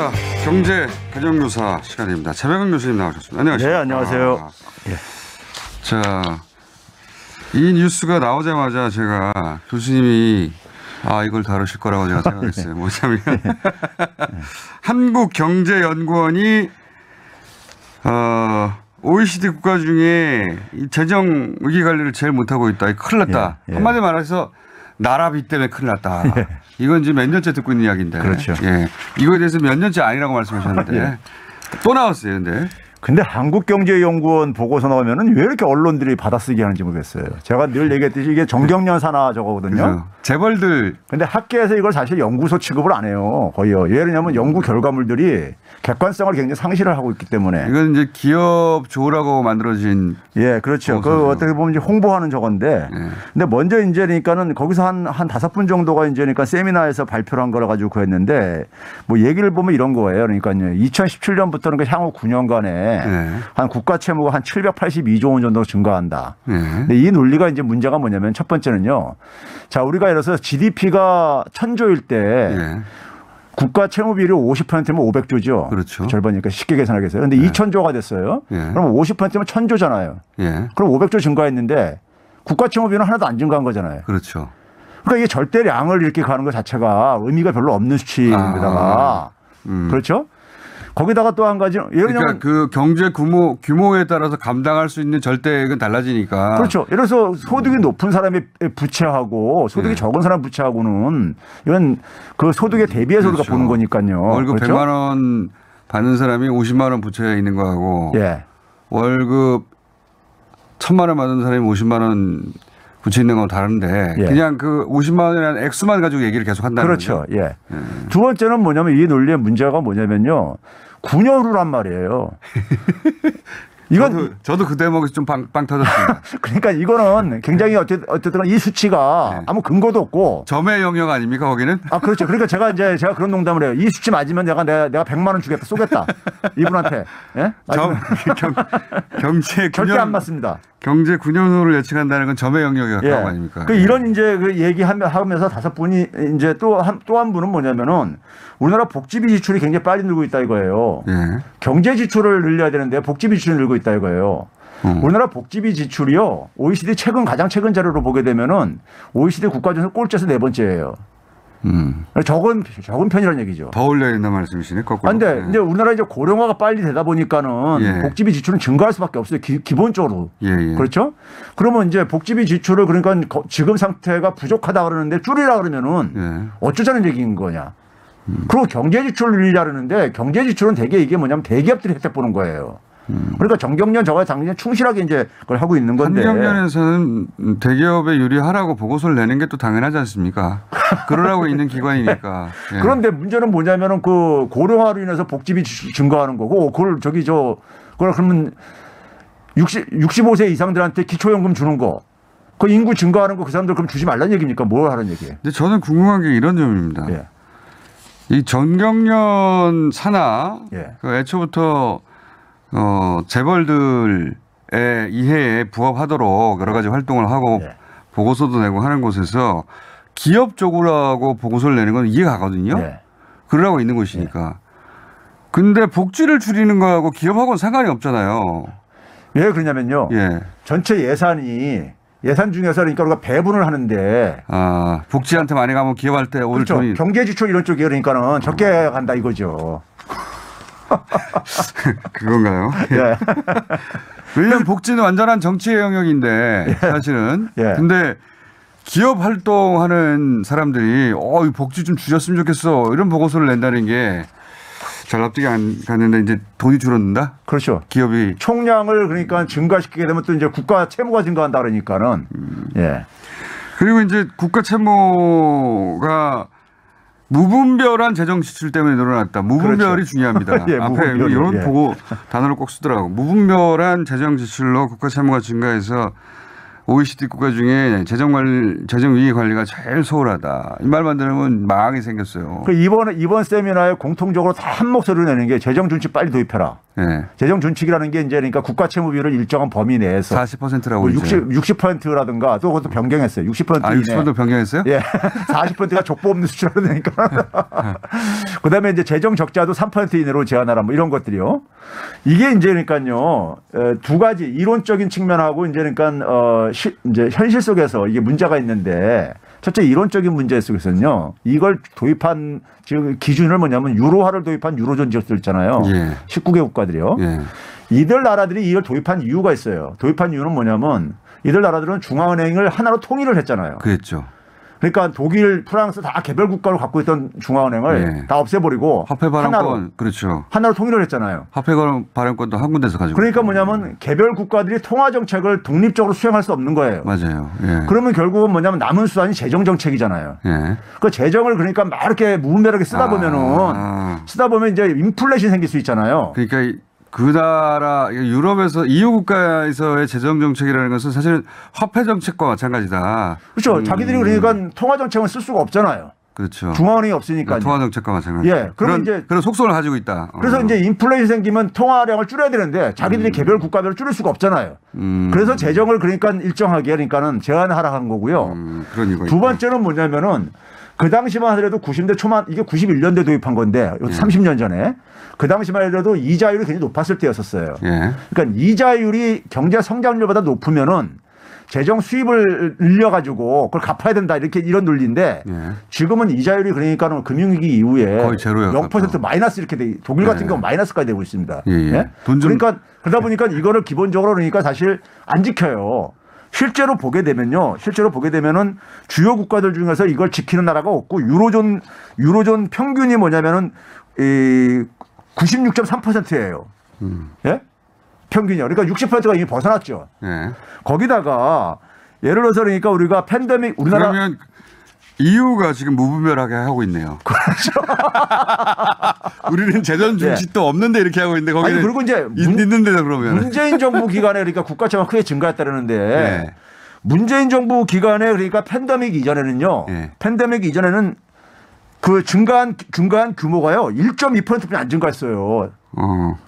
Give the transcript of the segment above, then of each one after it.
자, 경제 가정교사 시간입니다. 차병근 교수님 나오셨습니다. 안녕하십니까? 네, 안녕하세요. 예. 자, 이 뉴스가 나오자마자 제가 교수님이 이걸 다루실 거라고 제가 생각했어요. 뭐냐면 한국경제연구원이 OECD 국가 중에 이 재정 위기 관리를 제일 못하고 있다. 큰일 났다. 예, 예. 한마디 말해서 나라비 때문에 큰일 났다. 예. 이건 지금 몇 년째 듣고 있는 이야기인데. 그렇죠. 예. 이거에 대해서 몇 년째 아니라고 말씀하셨는데 예. 또 나왔어요. 근데 한국경제연구원 보고서 나오면은 왜 이렇게 언론들이 받아쓰기 하는지 모르겠어요. 제가 늘 얘기했듯이 이게 정경련 산하 저거거든요. 그렇죠. 재벌들. 근데 학계에서 이걸 사실 연구소 취급을 안 해요. 거의요. 왜냐하면 연구 결과물들이 객관성을 굉장히 상실을 하고 있기 때문에. 이건 이제 기업 좋으라고 만들어진. 예, 그렇죠. 보고서죠. 그 어떻게 보면 이제 홍보하는 저건데. 예. 근데 먼저 이제 그러니까는 거기서 한 5분 정도가 이제 그러니까 세미나에서 발표를 한 거라 가지고 그랬는데 뭐 얘기를 보면 이런 거예요. 그러니까요. 2017년부터는 향후 9년간에 예. 한 국가 채무가 한 782조 원 정도 증가한다. 예. 근데 이 논리가 이제 문제가 뭐냐면 첫 번째는요. 자, 우리가 예를 들어서 GDP가 1000조일 때 예. 국가 채무 비율이 50%면 500조죠. 그렇죠. 절반이니까 쉽게 계산하겠어요. 근데 2000조가 됐어요. 예. 그럼 50%면 1000조잖아요. 예. 그럼 500조 증가했는데 국가 채무 비율은 하나도 안 증가한 거잖아요. 그렇죠. 그러니까 이게 절대량을 이렇게 가는 것 자체가 의미가 별로 없는 수치인데다가 그렇죠? 거기다가 또 한 가지 예를 들면 그러니까 그 경제 규모에 따라서 감당할 수 있는 절대액은 달라지니까. 그렇죠. 예를 들어서 소득이 높은 사람의 부채하고 소득이 네. 적은 사람 부채하고는 이건 그 소득에 대비해서 그렇죠. 우리가 보는 거니까요. 월급 그렇죠? 100만 원 받는 사람이 50만 원 부채에 있는 거하고 예. 월급 1000만 원 받는 사람이 50만 원 부채 있는 건 다른데 예. 그냥 그 50만 원이라는 액수만 가지고 얘기를 계속 한다는 그렇죠. 거죠. 예. 두 번째는 뭐냐면 이 논리의 문제가 뭐냐면요. 9년 후란 말이에요. 이건 저도 그 대목에서 좀 빵 터졌습니다. 그러니까 이거는 굉장히 어쨌든 이 수치가 네. 아무 근거도 없고 점의 영역 아닙니까 거기는? 그렇죠. 그러니까 제가 그런 농담을 해요. 이 수치 맞으면 내가 100만 원 주겠다 쏘겠다 이분한테. 예? 경제 9년 절대 안 맞습니다. 경제 9년 후를 예측한다는 건 점의 영역에 가까운 예. 거 아닙니까? 이런 이제 그 얘기하면서 5분이 이제 또 한 분은 뭐냐면은 우리나라 복지비 지출이 굉장히 빨리 늘고 있다 이거예요. 예. 경제 지출을 늘려야 되는데 복지비 지출이 늘고 있다 이거예요. 우리나라 복지비 지출이요. OECD 가장 최근 자료로 보게 되면은 OECD 국가 중에서 꼴찌에서 4번째예요. 적은 편이라는 얘기죠. 더 올려야 된다는 말씀이시네. 거꾸로. 그런데 이제 우리나라 이제 고령화가 빨리 되다 보니까는 예. 복지비 지출은 증가할 수밖에 없어요. 기본적으로. 예. 그렇죠? 그러면 이제 복지비 지출을 그러니까 지금 상태가 부족하다 그러는데 줄이라 그러면은 예. 어쩌자는 얘기인 거냐. 그리고 경제 지출을 늘리자 그러는데 경제 지출은 대개 이게 뭐냐면 대기업들이 혜택 보는 거예요. 그러니까 정경련 저가 당연히 충실하게 이제 그걸 하고 있는 건데. 한경련에서는 대기업에 유리하라고 보고서를 내는 게 또 당연하지 않습니까? 그러라고 있는 기관이니까. 예. 그런데 문제는 뭐냐면은 그 고령화로 인해서 복지비 증가하는 거고 그걸 그걸 그러면 65세 이상들한테 기초연금 주는 거. 그 인구 증가하는 거 그 사람들 그럼 주지 말라는 얘기입니까? 뭘 하라는 얘기예요? 근데 저는 궁금한 게 이런 점입니다. 예. 이 정경련 산하 예. 그 애초부터 재벌들의 이해에 부합하도록 여러 가지 활동을 하고 예. 보고서도 내고 하는 곳에서 기업 쪽으로 하고 보고서를 내는 건 이해가 가거든요. 예. 그러라고 있는 곳이니까. 근데 복지를 줄이는 거하고 기업하고는 상관이 없잖아요. 왜 그러냐면요. 예. 전체 예산 중에서 그러니까 우리가 배분을 하는데 복지한테 많이 가면 기업할 때 오늘 그렇죠. 돈이 경제 지출 이런 쪽에 그러니까는 적게 간다 이거죠. 그건가요? 예. 왜냐하면 복지는 완전한 정치의 영역인데 사실은. 예. 근데 기업 활동하는 사람들이 이 복지 좀 줄였으면 좋겠어 이런 보고서를 낸다는 게 잘 납득이 안 가는데 이제 돈이 줄어든다? 그렇죠. 기업이. 총량을 그러니까 증가시키게 되면 또 이제 국가 채무가 증가한다 그러니까는. 예. 그리고 이제 국가 채무가 무분별한 재정 지출 때문에 늘어났다. 무분별이 그렇죠. 중요합니다. 예, 앞에 무분별이, 이런 예. 보고 단어를 꼭 쓰더라고. 무분별한 재정 지출로 국가 채무가 증가해서 OECD 국가 중에 재정 위기 관리가 제일 소홀하다. 이 말만 들으면 망하게 생겼어요. 그 이번 세미나에 공통적으로 다 한 목소리로 내는 게 재정 준칙 빨리 도입해라. 예. 재정 준칙이라는 게 이제 그러니까 국가 채무 비율을 일정한 범위 내에서 40%라고 60%라든가 또 그것도 변경했어요. 60% 아, 이내. 60% 변경했어요? 예. 40%가 족보 없는 수준으로 되니까. 그다음에 이제 재정 적자도 3% 이내로 제한하라 뭐 이런 것들이요. 이게 이제 그러니까요. 두 가지 이론적인 측면하고 이제 그러니까 이제 현실 속에서 이게 문제가 있는데 첫째 이론적인 문제 속에서는요. 이걸 도입한 지금 기준을 뭐냐면 유로화를 도입한 유로존 지역들 있잖아요. 예. 19개 국가들이요. 예. 이들 나라들이 이걸 도입한 이유가 있어요. 도입한 이유는 뭐냐면 이들 나라들은 중앙은행을 하나로 통일을 했잖아요. 그랬죠. 그러니까 독일, 프랑스 다 개별 국가로 갖고 있던 중앙은행을 예. 다 없애버리고 화폐 발행권 그렇죠. 하나로 통일을 했잖아요. 화폐 발행권도 한 군데서 가지고. 그러니까 뭐냐면 개별 국가들이 통화 정책을 독립적으로 수행할 수 없는 거예요. 맞아요. 예. 그러면 결국은 뭐냐면 남은 수단이 재정 정책이잖아요. 예. 그 재정을 그러니까 막 이렇게 무분별하게 쓰다 보면 이제 인플레이션 생길 수 있잖아요. 그러니까 그 나라 유럽에서 EU 국가에서의 재정 정책이라는 것은 사실은 화폐 정책과 마찬가지다. 그렇죠. 자기들이 그러니까 통화 정책은 쓸 수가 없잖아요. 그렇죠. 중앙은행이 없으니까. 통화 정책과 마찬가지. 예. 그러면 이제 그런 속성을 가지고 있다. 그래서 이제 인플레이션 생기면 통화량을 줄여야 되는데 자기들이 개별 국가별로 줄일 수가 없잖아요. 그래서 재정을 그러니까 일정하게 그러니까는 제한하라 한 거고요. 그런 이유가 두 있다. 번째는 뭐냐면은 그 당시만 하더라도 90년대 초만 이게 91년대 도입한 건데 30년 전에 그 당시만 하더라도 이자율이 굉장히 높았을 때였었어요. 예. 그러니까 이자율이 경제 성장률보다 높으면은 재정 수입을 늘려가지고 그걸 갚아야 된다 이런 논리인데 예. 지금은 이자율이 그러니까는 금융위기 이후에 거의 제로였죠. 0% 마이너스 이렇게 돼 독일 같은 예. 경우 마이너스까지 되고 있습니다. 예, 예. 돈 좀- 그러니까 그러다 보니까 이거를 기본적으로 그러니까 사실 안 지켜요. 실제로 보게 되면은 주요 국가들 중에서 이걸 지키는 나라가 없고 유로존 평균이 뭐냐면은 96.3%예요. 예? 평균이요. 그러니까 60%가 이미 벗어났죠. 예. 거기다가 예를 들어서 그러니까 우리가 팬데믹 우리나라 그러면 EU가 지금 무분별하게 하고 있네요. 그렇죠. 우리는 재정 중식도 없는데 이렇게 하고 있는데 거기는 아니 그리고 이제 있는데도 그러면 문재인 정부 기간에 그러니까 국가채가 크게 증가했다는데 네. 문재인 정부 기간에 그러니까 팬데믹 이전에는요. 네. 팬데믹 이전에는 그 증가한 규모가요. 1.2%뿐이 안 증가했어요.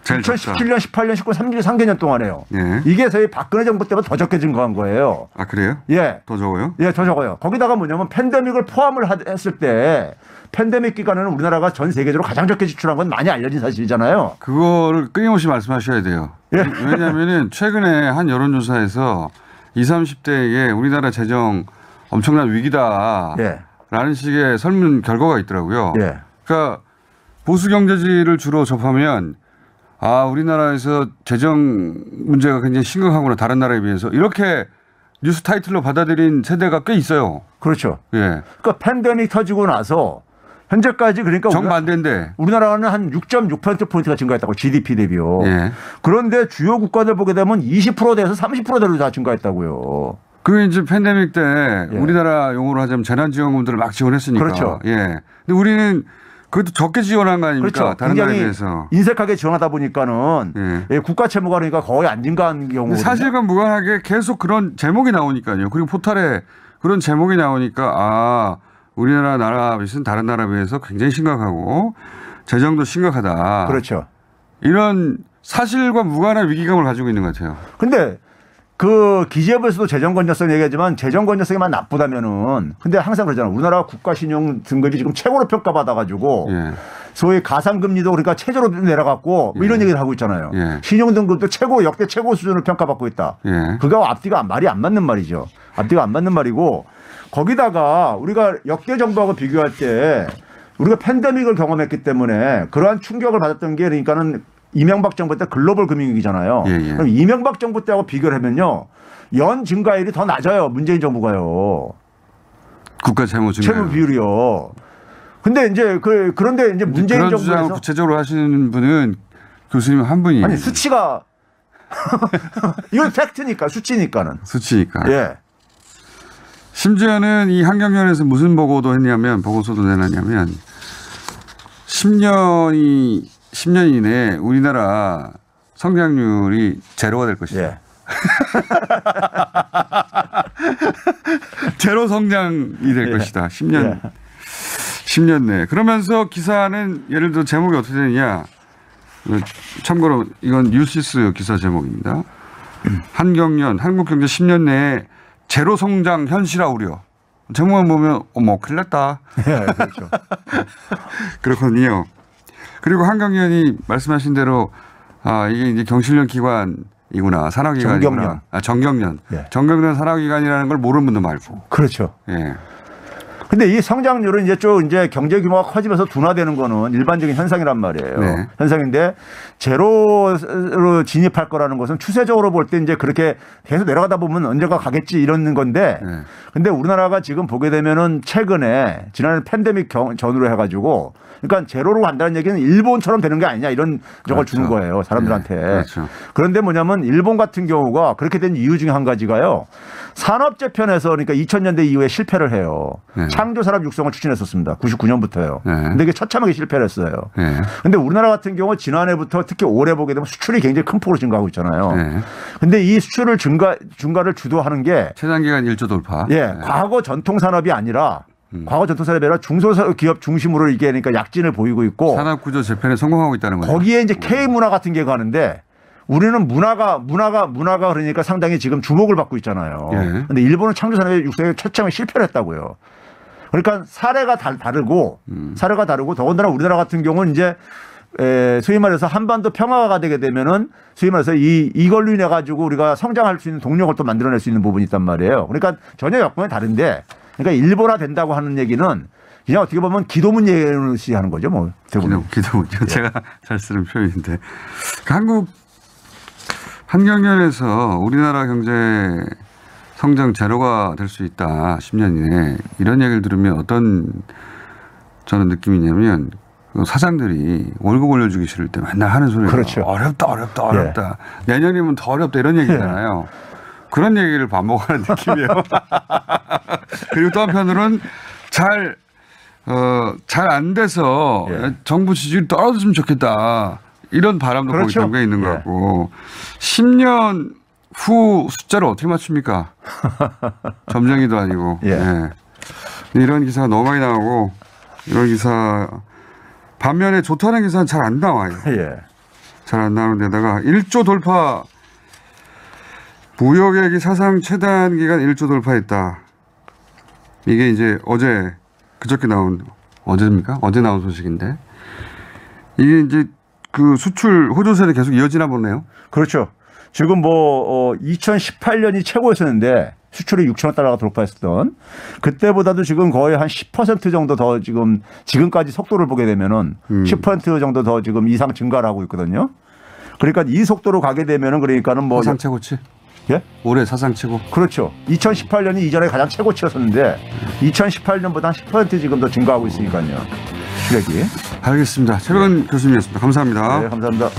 제일 적다. 2017년, 18년, 19년, 3개년 동안에요. 예. 이게 저희 박근혜 정부 때보다 더 적게 증가한 거예요. 아 그래요? 예. 더 적어요? 예, 더 적어요. 거기다가 뭐냐면 팬데믹을 포함을 했을 때 팬데믹 기간에는 우리나라가 전 세계적으로 가장 적게 지출한 건 많이 알려진 사실이잖아요. 그거를 끊임없이 말씀하셔야 돼요. 예. 왜냐하면은 최근에 한 여론조사에서 20, 30대에게 우리나라 재정 엄청난 위기다. 예. 라는 식의 설문 결과가 있더라고요. 예. 그러니까 보수 경제지를 주로 접하면 아 우리나라에서 재정 문제가 굉장히 심각하구나 다른 나라에 비해서 이렇게 뉴스 타이틀로 받아들인 세대가 꽤 있어요. 그렇죠. 예. 그러니까 팬데믹 터지고 나서 현재까지 그러니까 정반대인데. 우리나라는 한 6.6%포인트가 증가했다고 GDP 대비요. 예. 그런데 주요 국가들 보게 되면 20%대에서 30%대로 다 증가했다고요. 그게 이제 팬데믹 때 예. 우리나라 용어로 하자면 재난지원금들을 막 지원했으니까. 그렇죠. 예. 근데 우리는 그것도 적게 지원한 거 아닙니까? 그렇죠. 다른 나라에 굉장히 비해서. 인색하게 지원하다 보니까는 예. 예, 국가 채무가 그러니까 거의 안 증가한 경우. 근데 사실과 무관하게 계속 그런 제목이 나오니까요. 그리고 포털에 그런 제목이 나오니까 아 우리나라 나라 비해서는 다른 나라에 비해서 굉장히 심각하고 재정도 심각하다. 그렇죠. 이런 사실과 무관한 위기감을 가지고 있는 것 같아요. 근데 그 기재부에서도 재정 건전성 얘기하지만 재정 건전성이만 나쁘다면은 근데 항상 그러잖아요. 우리나라 국가 신용 등급이 지금 최고로 평가받아 가지고 예. 소위 가상금리도 그러니까 최저로 내려갔고 뭐 이런 얘기를 하고 있잖아요. 예. 신용 등급도 역대 최고 수준으로 평가받고 있다. 예. 그거 앞뒤가 말이 안 맞는 말이죠. 앞뒤가 안 맞는 말이고 거기다가 우리가 역대 정부하고 비교할 때 우리가 팬데믹을 경험했기 때문에 그러한 충격을 받았던 게 그러니까는 이명박 정부 때 글로벌 금융위기잖아요. 예, 예. 그럼 이명박 정부 때하고 비교를 하면요. 연 증가율이 더 낮아요. 문재인 정부가요. 국가 채무 증가. 채무 비율이요. 근데 이제 그런데 이제 문재인 그런 주장을 정부에서 구체적으로 하시는 분은 교수님 한 분이에요. 아니 수치가 이건 팩트니까 수치니까는. 수치니까. 예. 심지어는 이 한경련에서 무슨 보고도 했냐면 보고서도 내놨냐면 10년 이내에 우리나라 성장률이 제로가 될 것이다. 예. 제로 성장이 될 예. 것이다. 10년. 예. 10년 내에. 그러면서 기사는 예를 들어 제목이 어떻게 되느냐. 참고로 이건 뉴시스 기사 제목입니다. 한경련 한국경제 10년 내에 제로 성장 현실화 우려. 제목만 보면 어머 큰일 났다. 네, 그렇죠. 그렇거든요. 그리고 한경련이 말씀하신 대로 이게 이제 경실련 기관이구나. 산하기관이구나. 정경련. 정경련. 예. 정경련 산하기관이라는 걸 모르는 분도 많고. 그렇죠. 예. 근데 이 성장률은 이제 경제 규모가 커지면서 둔화되는 거는 일반적인 현상이란 말이에요. 네. 현상인데 제로로 진입할 거라는 것은 추세적으로 볼 때 이제 그렇게 계속 내려가다 보면 언젠가 가겠지 이런 건데 네. 근데 우리나라가 지금 보게 되면은 최근에 지난해 팬데믹 전후로 해가지고 그러니까 제로로 간다는 얘기는 일본처럼 되는 게 아니냐 이런 적을 그렇죠. 주는 거예요. 사람들한테. 네. 그렇죠. 그런데 뭐냐면 일본 같은 경우가 그렇게 된 이유 중에 한 가지가요. 산업재편에서 그러니까 2000년대 이후에 실패를 해요. 네. 창조산업 육성을 추진했었습니다. 99년부터요. 네. 근데 이게 처참하게 실패를 했어요. 네. 근데 우리나라 같은 경우 지난해부터 특히 올해 보게 되면 수출이 굉장히 큰 폭으로 증가하고 있잖아요. 네. 근데 이 수출을 증가를 주도하는 게 최단기간 1조 돌파. 예, 네. 과거 전통 산업이 아니라 과거 전통 산업이 아니라 중소기업 중심으로 이게 그러니까 약진을 보이고 있고 산업구조 재편에 성공하고 있다는 거죠. 거기에 이제 K 문화 같은 게 가는데 우리는 문화가 그러니까 상당히 지금 주목을 받고 있잖아요. 예. 근데 일본은 창조산업의 육성에 처참하게 실패를 했다고요. 그러니까 사례가 다르고 더군다나 우리나라 같은 경우는 이제 소위 말해서 한반도 평화가 되게 되면은 소위 말해서 이걸로 인해 가지고 우리가 성장할 수 있는 동력을 또 만들어낼 수 있는 부분이 있단 말이에요. 그러니까 전혀 여건이 다른데 그러니까 일본화 된다고 하는 얘기는 그냥 어떻게 보면 기도문 예시 하는 거죠. 뭐. 기도문요. 제가 잘 쓰는 표현인데. 한국 한경련에서 우리나라 경제 성장 제로가 될 수 있다. 10년 이내에 이런 얘기를 들으면 어떤 저는 느낌이냐면 사장들이 월급 올려주기 싫을 때 맨날 하는 소리가 그렇죠. 어렵다. 내년이면 더 어렵다 이런 얘기잖아요. 그런 얘기를 반복하는 느낌이에요. 그리고 또 한편으로는 잘 안 돼서 정부 지지율이 떨어졌으면 좋겠다. 이런 바람도 거기 담겨 있는 것 같고 10년 후 숫자를 어떻게 맞춥니까? 점쟁이도 아니고. 예. 이런 기사가 너무 많이 나오고 이런 기사 반면에 좋다는 기사는 잘 안 나와요. 잘 안 나오는 데다가 1조 돌파 무역액이 사상 최단 기간 1조 돌파했다. 이게 이제 그저께 나온 어제입니까? 어제 나온 소식인데 이게 이제 그 수출 호조세는 계속 이어지나 보네요. 그렇죠. 지금 2018년이 최고였었는데 수출이 6천억 달러가 돌파했었던 그때보다도 지금 거의 한 10% 정도 더 지금까지 속도를 보게 되면은 10% 정도 더 지금 이상 증가를 하고 있거든요. 그러니까 이 속도로 가게 되면은 그러니까는 사상 최고치. 예? 올해 사상 최고. 그렇죠. 2018년이 이전에 가장 최고치였었는데 2018년보다 한 10% 지금 더 증가하고 있으니까요. 수력이. 알겠습니다. 최백은 교수님이었습니다. 감사합니다. 네, 감사합니다.